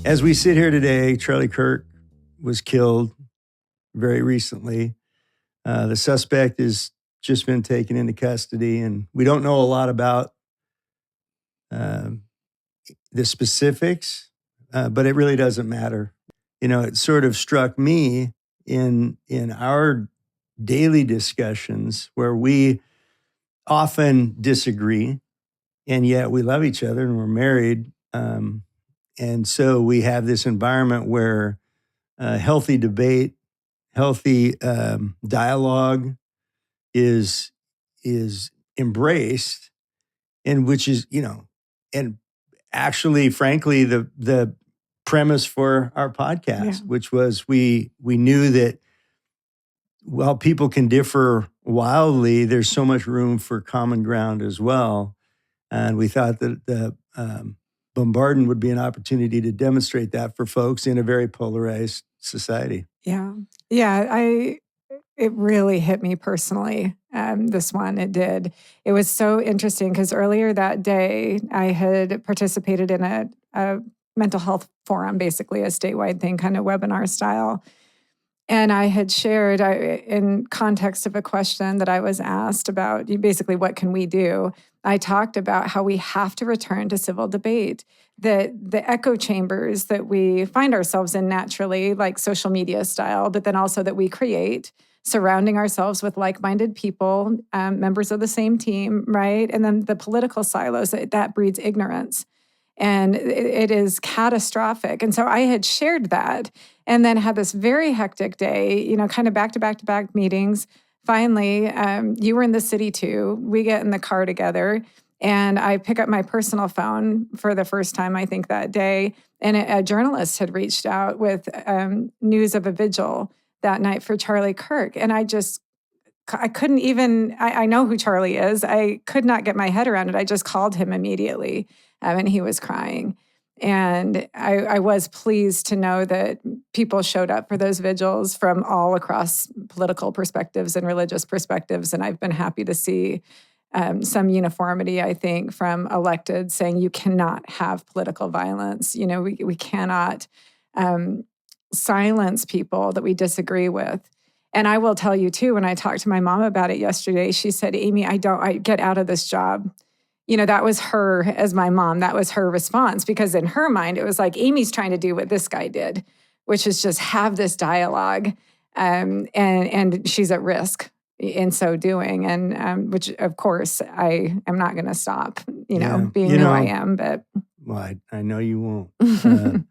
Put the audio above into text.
As we sit here today, Charlie Kirk was killed very recently. The suspect has just been taken into custody, and we don't know a lot about uh, the specifics, but it really doesn't matter. You know, it sort of struck me in our daily discussions where we often disagree, and yet we love each other and we're married. And so we have this environment where healthy debate, healthy dialogue is embraced, and which is, and actually, frankly, the premise for our podcast, which was we knew that while people can differ wildly, there's so much room for common ground as well. And we thought that the Bombardened would be an opportunity to demonstrate that for folks in a very polarized society. Yeah. It really hit me personally. This one, it did. It was so interesting because earlier that day, I had participated in a mental health forum, basically a statewide thing, kind of webinar style. And I had shared in context of a question that I was asked about basically what can we do? I talked about how we have to return to civil debate, that the echo chambers that we find ourselves in naturally, like social media style, but then also that we create, surrounding ourselves with like-minded people, members of the same team, right? And then the political silos, that breeds ignorance. And it is catastrophic. And so I had shared that and then had this very hectic day, kind of back-to-back meetings. Finally, you were in the city too. We get in the car together and I pick up my personal phone for the first time, I think, that day. And a journalist had reached out with news of a vigil that night for Charlie Kirk. And I couldn't even, I know who Charlie is. I could not get my head around it. I just called him immediately and he was crying. And I was pleased to know that people showed up for those vigils from all across political perspectives and religious perspectives. And I've been happy to see some uniformity, I think, from elected saying you cannot have political violence. We cannot silence people that we disagree with. And I will tell you too, when I talked to my mom about it yesterday, she said, Amy, I get out of this job. That was her, as my mom, that was her response, because in her mind, it was like, Amy's trying to do what this guy did, which is just have this dialogue. And she's at risk in so doing. And which, of course, I am not going to stop, being who I am. But well, I know you won't.